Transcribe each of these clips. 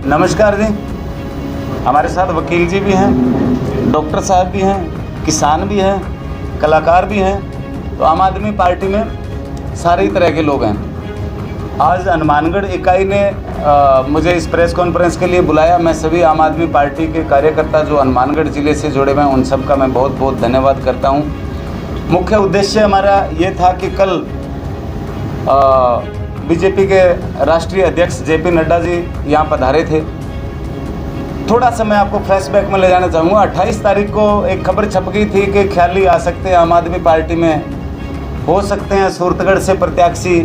नमस्कार जी। हमारे साथ वकील जी भी हैं, डॉक्टर साहब भी हैं, किसान भी हैं, कलाकार भी हैं। तो आम आदमी पार्टी में सारे ही तरह के लोग हैं। आज हनुमानगढ़ इकाई ने मुझे इस प्रेस कॉन्फ्रेंस के लिए बुलाया। मैं सभी आम आदमी पार्टी के कार्यकर्ता जो हनुमानगढ़ ज़िले से जुड़े हुए हैं उन सब का मैं बहुत बहुत धन्यवाद करता हूं। मुख्य उद्देश्य हमारा ये था कि कल बीजेपी के राष्ट्रीय अध्यक्ष जेपी नड्डा जी यहाँ पधारे थे। थोड़ा सा मैं आपको फ्लैशबैक में ले जाना चाहूँगा। 28 तारीख को एक खबर छप गई थी कि ख्याली आ सकते हैं आम आदमी पार्टी में, हो सकते हैं सूरतगढ़ से प्रत्याशी।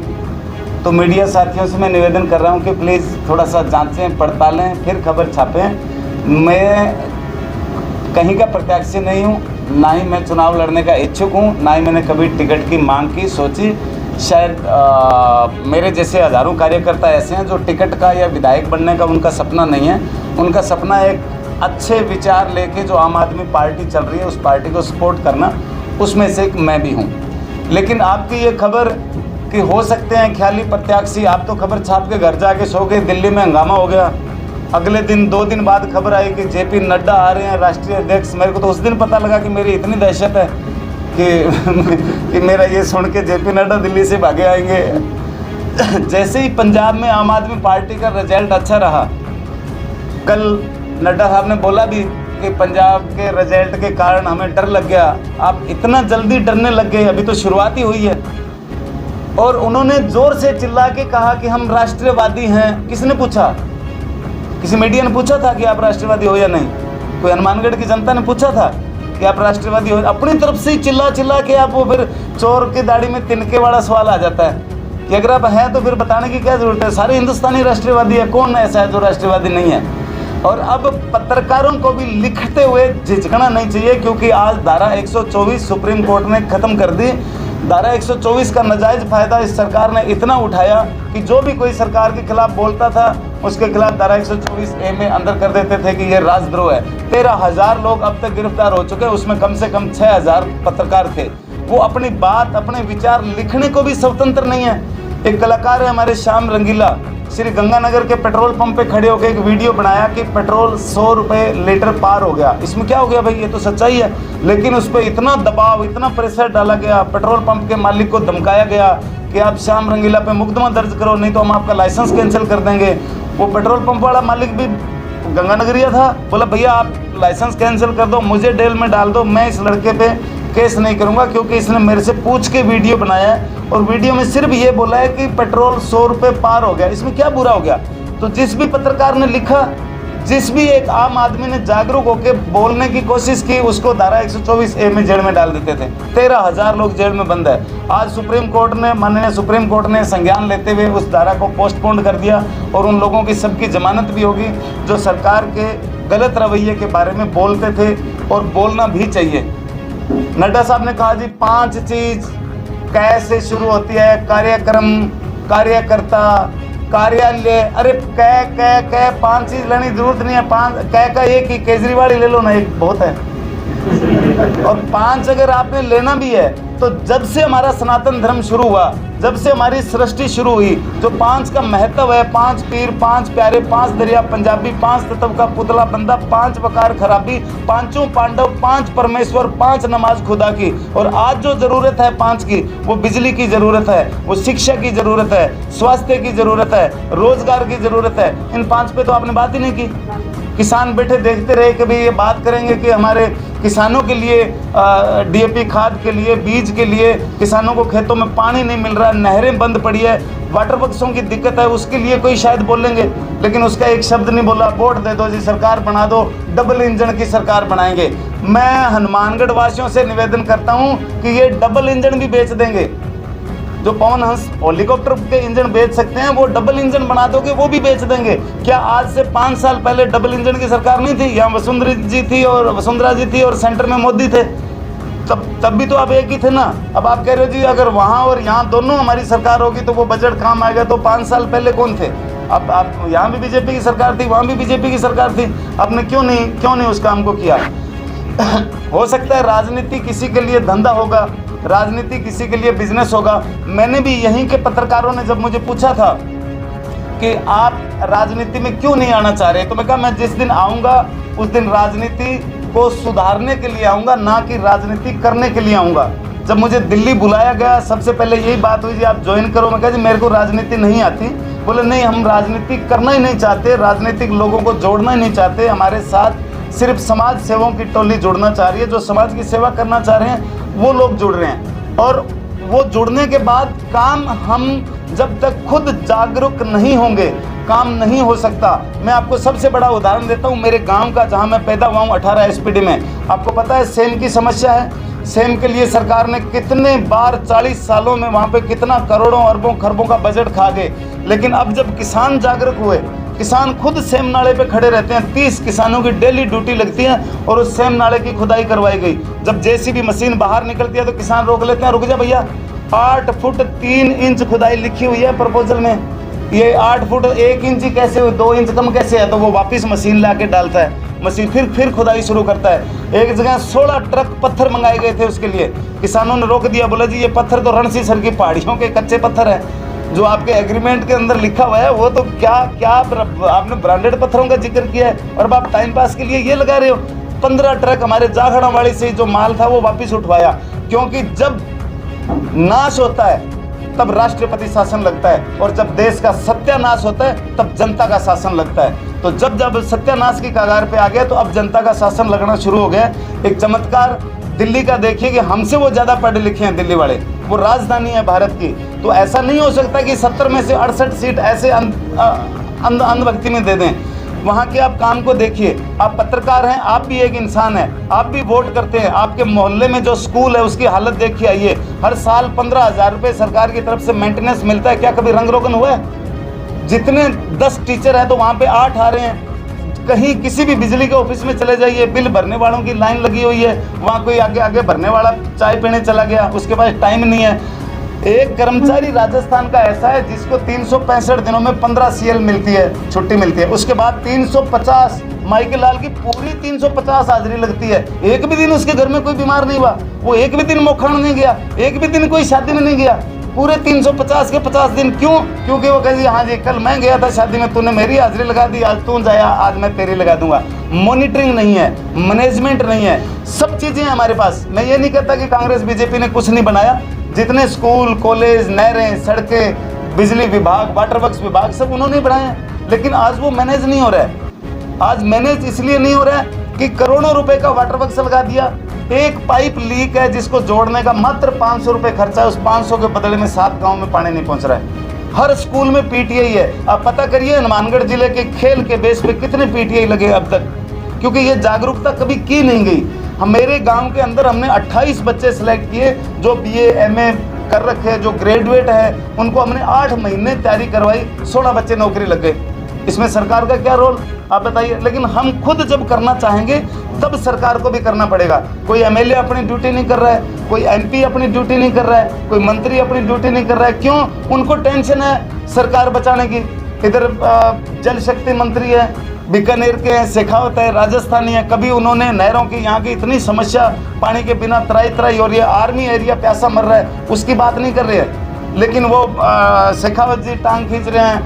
तो मीडिया साथियों से मैं निवेदन कर रहा हूँ कि प्लीज़ थोड़ा सा जांचें पड़तालें फिर खबर छापें। मैं कहीं का प्रत्याशी नहीं हूँ, ना ही मैं चुनाव लड़ने का इच्छुक हूँ, ना ही मैंने कभी टिकट की मांग की सोची। शायद मेरे जैसे हज़ारों कार्यकर्ता ऐसे हैं जो टिकट का या विधायक बनने का उनका सपना नहीं है। उनका सपना एक अच्छे विचार लेके जो आम आदमी पार्टी चल रही है उस पार्टी को सपोर्ट करना, उसमें से एक मैं भी हूँ। लेकिन आपकी ये खबर कि हो सकते हैं ख्याली प्रत्याशी, आप तो खबर छाप के घर जाके सो गए, दिल्ली में हंगामा हो गया। अगले दिन 2 दिन बाद खबर आई कि जेपी नड्डा आ रहे हैं राष्ट्रीय अध्यक्ष। मेरे को तो उस दिन पता लगा कि मेरी इतनी दहशत है कि मेरा ये सुन के जेपी नड्डा दिल्ली से भागे आएंगे। जैसे ही पंजाब में आम आदमी पार्टी का रिजल्ट अच्छा रहा, कल नड्डा साहब ने बोला भी कि पंजाब के रिजल्ट के कारण हमें डर लग गया। आप इतना जल्दी डरने लग गए, अभी तो शुरुआत ही हुई है। और उन्होंने जोर से चिल्ला के कहा कि हम राष्ट्रवादी हैं। किसने पूछा? किसी मीडिया ने पूछा था कि आप राष्ट्रवादी हो या नहीं? कोई हनुमानगढ़ की जनता ने पूछा था कि आप राष्ट्रवादी हो? अपनी तरफ से ही चिल्ला चिल्ला के आप वो फिर चोर की दाढ़ी में तिनके वाला सवाल आ जाता है कि अगर आप हैं तो फिर बताने की क्या ज़रूरत है? सारे हिंदुस्तानी राष्ट्रवादी है, कौन ऐसा है जो राष्ट्रवादी नहीं है? और अब पत्रकारों को भी लिखते हुए झिझकना नहीं चाहिए, क्योंकि आज धारा 124 सुप्रीम कोर्ट ने ख़त्म कर दी। धारा 124 का नाजायज़ फ़ायदा इस सरकार ने इतना उठाया कि जो भी कोई सरकार के खिलाफ बोलता था उसके खिलाफ धारा 124A में अंदर कर देते थे कि ये राजद्रोह है। 13,000 लोग अब तक गिरफ्तार हो चुके हैं, उसमें कम से कम 6,000 पत्रकार थे। वो अपनी बात, अपने विचार लिखने को भी स्वतंत्र नहीं है। एक कलाकार है हमारे श्याम रंगीला, श्री गंगानगर के पेट्रोल पंप पे खड़े होकर एक वीडियो बनाया कि पेट्रोल 100 रुपये लीटर पार हो गया। इसमें क्या हो गया भाई? ये तो सच्चाई है। लेकिन उस पर इतना दबाव, इतना प्रेशर डाला गया, पेट्रोल पंप के मालिक को धमकाया गया कि आप श्याम रंगीला पे मुकदमा दर्ज करो, नहीं तो हम आपका लाइसेंस कैंसिल कर देंगे। वो पेट्रोल पंप वाला मालिक भी गंगानगरिया था, बोला भैया आप लाइसेंस कैंसिल कर दो, मुझे जेल में डाल दो, मैं इस लड़के पे केस नहीं करूंगा क्योंकि इसने मेरे से पूछ के वीडियो बनाया है और वीडियो में सिर्फ ये बोला है कि पेट्रोल 100 रुपये पार हो गया। इसमें क्या बुरा हो गया? तो जिस भी पत्रकार ने लिखा, जिस भी एक आम आदमी ने जागरूक होकर बोलने की कोशिश की, उसको धारा 124A में जेल में डाल देते थे। 13,000 लोग जेल में बंद है। आज सुप्रीम कोर्ट ने, माननीय सुप्रीम कोर्ट ने संज्ञान लेते हुए उस धारा को पोस्टपोन कर दिया और उन लोगों की सबकी जमानत भी होगी जो सरकार के गलत रवैये के बारे में बोलते थे और बोलना भी चाहिए। नड्डा साहब ने कहा जी 5 चीज कैसे शुरू होती है? कार्यक्रम, कार्यकर्ता, कार्यालय। अरे कै 5 चीज लेने की जरूरत नहीं है। 5 कै का एक ही केजरीवाल ही ले लो ना, एक बहुत है। और 5 अगर आपने लेना भी है तो जब से हमारा सनातन धर्म शुरू हुआ, जब से हमारी सृष्टि शुरू हुई, जो 5 का महत्व है, 5 पीर, 5 प्यारे, 5 दरिया पंजाबी, 5 तत्व का पुतला बंदा, 5 वकार खराबी, 5 पांडव, 5 परमेश्वर, 5 नमाज खुदा की। और आज जो ज़रूरत है 5 की, वो बिजली की ज़रूरत है, वो शिक्षा की ज़रूरत है, स्वास्थ्य की ज़रूरत है, रोज़गार की ज़रूरत है। इन 5 पे तो आपने बात ही नहीं की। किसान बैठे देखते रहे, कभी ये बात करेंगे कि हमारे किसानों के लिए DAP खाद के लिए, बीज के लिए किसानों को खेतों में पानी नहीं मिल रहा, नहरें बंद पड़ी है, वाटर बक्सों की दिक्कत है, उसके लिए कोई शायद बोलेंगे, लेकिन उसका एक शब्द नहीं बोला। वोट दे दो जी, सरकार बना दो, डबल इंजन की सरकार बनाएंगे। मैं हनुमानगढ़ वासियों से निवेदन करता हूँ कि ये डबल इंजन भी बेच देंगे। जो पवन हंस हेलीकॉप्टर के इंजन बेच सकते हैं, वो डबल इंजन बना दोगे वो भी बेच देंगे। क्या आज से 5 साल पहले डबल इंजन की सरकार नहीं थी? यहाँ वसुंधरा जी थी और सेंटर में मोदी थे। तब भी तो आप एक ही थे ना। अब आप कह रहे हो जी अगर वहाँ और यहाँ दोनों हमारी सरकार होगी तो वो बजट काम आएगा। तो 5 साल पहले कौन थे? अब आप यहाँ भी बीजेपी की सरकार थी, वहाँ भी बीजेपी की सरकार थी, आपने क्यों नहीं उस काम को किया? हो सकता है राजनीति किसी के लिए धंधा होगा, राजनीति किसी के लिए बिजनेस होगा। मैंने भी यहीं के पत्रकारों ने जब मुझे पूछा था कि आप राजनीति में क्यों नहीं आना चाह रहे। तो मैं कहा मैं जिस दिन आऊँगा उस दिन राजनीति को सुधारने के लिए आऊँगा, ना कि राजनीति करने के लिए आऊँगा। जब मुझे दिल्ली बुलाया गया सबसे पहले यही बात हुई जी आप ज्वाइन करो। मैं कहा जी मेरे को राजनीति नहीं आती। बोले नहीं, हम राजनीति करना ही नहीं चाहते, राजनीतिक लोगों को जोड़ना ही नहीं चाहते, हमारे साथ सिर्फ समाज सेवाओं की टोली जुड़ना चाह रही है, जो समाज की सेवा करना चाह रहे हैं वो लोग जुड़ रहे हैं। और वो जुड़ने के बाद काम, हम जब तक खुद जागरूक नहीं होंगे काम नहीं हो सकता। मैं आपको सबसे बड़ा उदाहरण देता हूँ मेरे गांव का, जहाँ मैं पैदा हुआ हूँ 18 SPD में। आपको पता है सेम की समस्या है। सेम के लिए सरकार ने कितने बार 40 सालों में वहाँ पे कितना करोड़ों अरबों खरबों का बजट खा गए। लेकिन अब जब किसान जागरूक हुए, किसान खुद सेम नाले पे खड़े रहते हैं, 30 किसानों की डेली ड्यूटी लगती है और उस सेम नाले की खुदाई करवाई गई। जब JCB मशीन बाहर निकलती है तो किसान रोक लेते हैं, रुक जा भैया, 8 फुट 3 इंच खुदाई लिखी हुई है प्रपोजल में, ये 8 फुट 1 इंच कैसे हुई, 2 इंच कम कैसे है। तो वो वापस मशीन ला के डालता है, मशीन फिर खुदाई शुरू करता है। एक जगह 16 ट्रक पत्थर मंगाए गए थे उसके लिए, किसानों ने रोक दिया, बोला जी ये पत्थर तो रणसीसर की पहाड़ियों के कच्चे पत्थर है, जो आपके एग्रीमेंट के अंदर लिखा हुआ है वो तो क्या आपने ब्रांडेड पत्थरों का जिक्र किया है और अब आप टाइम पास के लिए ये लगा रहे हो। 15 ट्रक हमारे जाखड़ा वाली से जो माल था वो वापस उठवाया, क्योंकि जब नाश होता है तब राष्ट्रपति शासन लगता है और जब देश का सत्यानाश होता है तब जनता का शासन लगता है। तो जब सत्यानाश की कगार पे आ गया तो अब जनता का शासन लगना शुरू हो गया। एक चमत्कार दिल्ली का देखिए कि हमसे वो ज़्यादा पढ़े लिखे हैं दिल्ली वाले, वो राजधानी है भारत की। तो ऐसा नहीं हो सकता कि 70 में से 68 सीट ऐसे अंधभक्ति में दे दें। वहाँ के आप काम को देखिए, आप पत्रकार हैं, आप भी एक इंसान हैं, आप भी वोट करते हैं। आपके मोहल्ले में जो स्कूल है उसकी हालत देखिए आइए, हर साल 15,000 रुपये सरकार की तरफ से मेंटेनेंस मिलता है, क्या कभी रंग रोगन हुआ है? जितने 10 टीचर हैं तो वहाँ पे 8 आ रहे हैं। कहीं किसी भी बिजली के ऑफिस में चले जाइए, बिल भरने वालों की लाइन लगी हुई है, वहाँ कोई आगे भरने वाला चाय पीने चला गया, उसके पास टाइम नहीं है। एक कर्मचारी राजस्थान का ऐसा है जिसको 365 दिनों में 15 CL मिलती है, छुट्टी मिलती है, उसके बाद 350 माइके लाल की पूरी 350 हाजिरी लगती है। एक भी दिन उसके घर में कोई बीमार नहीं हुआ, वो एक भी दिन मोखाण नहीं गया, एक भी दिन कोई शादी में नहीं गया, पूरे 350 के 50 दिन। क्यों? क्योंकि वो कहती हाँ जी कल मैं गया था शादी में, तूने मेरी हाजिरी लगा दी, आज तू जाया, आज मैं तेरी लगा दूंगा। मॉनिटरिंग नहीं है, मैनेजमेंट नहीं है, सब चीज़ें हैं हमारे पास। मैं ये नहीं कहता कि कांग्रेस BJP ने कुछ नहीं बनाया, जितने स्कूल कॉलेज नहरें सड़कें बिजली विभाग वाटर वर्क्स विभाग सब उन्होंने बनाए हैं, लेकिन आज वो मैनेज नहीं हो रहा है। आज मैनेज इसलिए नहीं हो रहा है कि करोड़ों रुपए का वाटर वर्क्स लगा दिया, एक पाइप लीक है जिसको जोड़ने का मात्र 500 रुपये खर्चा है, उस 500 के बदले में 7 गाँव में पानी नहीं पहुँच रहा है। हर स्कूल में PTI है। आप पता करिए हनुमानगढ़ जिले के खेल के बेस पे कितने PTI लगे अब तक, क्योंकि ये जागरूकता कभी की नहीं गई। हम मेरे गांव के अंदर हमने 28 बच्चे सेलेक्ट किए जो BA MA कर रखे हैं, जो ग्रेजुएट है, उनको हमने 8 महीने तैयारी करवाई, 16 बच्चे नौकरी लग गए। इसमें सरकार का क्या रोल आप बताइए। लेकिन हम खुद जब करना चाहेंगे तब सरकार को भी करना पड़ेगा। कोई MLA अपनी ड्यूटी नहीं कर रहा है, कोई MP अपनी ड्यूटी नहीं कर रहा है, कोई मंत्री अपनी ड्यूटी नहीं कर रहा है। क्यों? उनको टेंशन है सरकार बचाने की। इधर जल शक्ति मंत्री है, बीकानेर के हैं, शेखावत है, राजस्थानी है, कभी उन्होंने नहरों की यहाँ की इतनी समस्या, पानी के बिना त्राई हो रही है, आर्मी एरिया प्यासा मर रहा है, उसकी बात नहीं कर रहे हैं। लेकिन वो शेखावत जी टांग खींच रहे हैं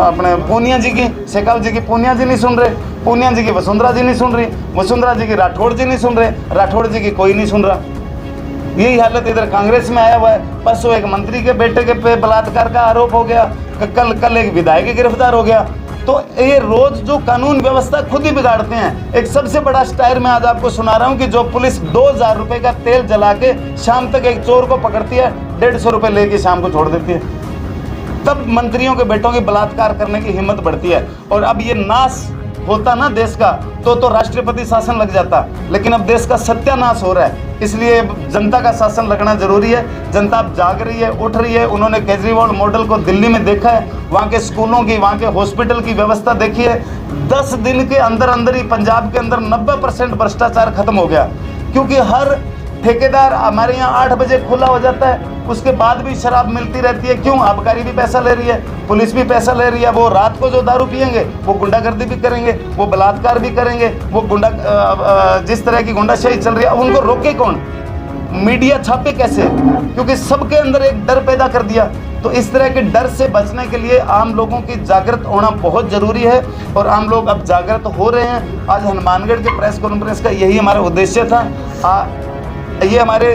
अपने पूनिया जी की, शेखावत जी की पूनिया जी नहीं सुन रहे, पूनिया जी की वसुंधरा जी नहीं सुन रही, वसुंधरा जी की राठौड़ जी नहीं सुन रहे, राठौड़ जी की कोई नहीं सुन रहा। यही हालत इधर कांग्रेस में आया हुआ है। परसों एक मंत्री के बेटे के पे बलात्कार का आरोप हो गया, कल एक विधायक गिरफ्तार हो गया। तो ये रोज जो कानून व्यवस्था खुद ही बिगाड़ते हैं। एक सबसे बड़ा स्टायर मैं आज आपको सुना रहा हूँ कि जो पुलिस 2000 रुपए का तेल जला के शाम तक एक चोर को पकड़ती है, 150 रुपए लेके शाम को छोड़ देती है, तब मंत्रियों के बेटों की बलात्कार करने की हिम्मत बढ़ती है। और अब ये नाश होता ना देश का तो राष्ट्रपति शासन लग जाता, लेकिन अब देश का सत्यानाश हो रहा है। इसलिए जनता का शासन लगना जरूरी है। जनता अब जाग रही है, उठ रही है। उन्होंने केजरीवाल मॉडल को दिल्ली में देखा है, वहाँ के स्कूलों की, वहाँ के हॉस्पिटल की व्यवस्था देखी है। 10 दिन के अंदर अंदर ही पंजाब के अंदर 90% भ्रष्टाचार खत्म हो गया, क्योंकि हर ठेकेदार हमारे यहाँ 8 बजे खुला हो जाता है, उसके बाद भी शराब मिलती रहती है। क्यों? आबकारी भी पैसा ले रही है, पुलिस भी पैसा ले रही है। वो रात को जो दारू पियेंगे वो गुंडागर्दी भी करेंगे, वो बलात्कार भी करेंगे, वो जिस तरह की गुंडाशाही चल रही है, उनको रोके कौन? मीडिया छापे कैसे? क्योंकि सबके अंदर एक डर पैदा कर दिया तो इस तरह के डर से बचने के लिए आम लोगों की जागृत होना बहुत ज़रूरी है और आम लोग अब जागृत हो रहे हैं। आज हनुमानगढ़ के प्रेस कॉन्फ्रेंस का यही हमारा उद्देश्य था। ये हमारे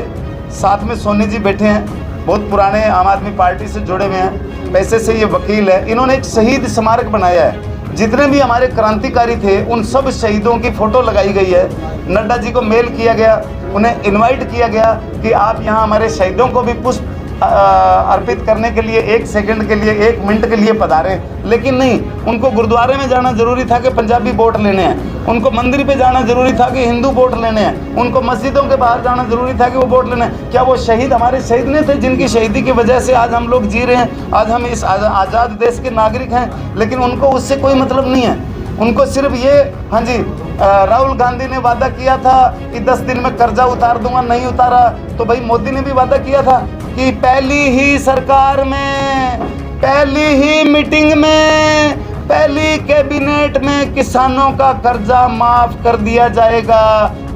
साथ में सोनी जी बैठे हैं, बहुत पुराने आम आदमी पार्टी से जुड़े हुए हैं, पैसे से ये वकील है। इन्होंने एक शहीद स्मारक बनाया है, जितने भी हमारे क्रांतिकारी थे उन सब शहीदों की फ़ोटो लगाई गई है। नड्डा जी को मेल किया गया, उन्हें इनवाइट किया गया कि आप यहाँ हमारे शहीदों को भी पुष्प अर्पित करने के लिए 1 सेकंड के लिए 1 मिनट के लिए पधारे, लेकिन नहीं, उनको गुरुद्वारे में जाना जरूरी था कि पंजाबी वोट लेने हैं, उनको मंदिर पे जाना जरूरी था कि हिंदू वोट लेने हैं, उनको मस्जिदों के बाहर जाना जरूरी था कि वो वोट लेने हैं। क्या वो शहीद हमारे शहीद नहीं थे, जिनकी शहीदी की वजह से आज हम लोग जी रहे हैं, आज हम इस आज़ाद देश के नागरिक हैं? लेकिन उनको उससे कोई मतलब नहीं है। उनको सिर्फ ये, हाँ जी, राहुल गांधी ने वादा किया था कि 10 दिन में कर्जा उतार दूंगा, नहीं उतारा। तो भाई मोदी ने भी वादा किया था कि पहली ही सरकार में, पहली ही मीटिंग में, पहली कैबिनेट में किसानों का कर्जा माफ कर दिया जाएगा।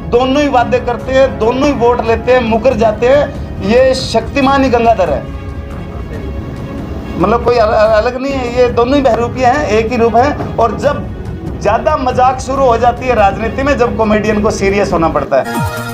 दोनों ही वादे करते हैं, दोनों ही वोट लेते हैं, मुकर जाते हैं। ये शक्तिमान ही गंगाधर है, मतलब कोई अलग नहीं है, ये दोनों ही बहरूपियां हैं, एक ही रूप है। और जब ज़्यादा मजाक शुरू हो जाती है राजनीति में, जब कॉमेडियन को सीरियस होना पड़ता है।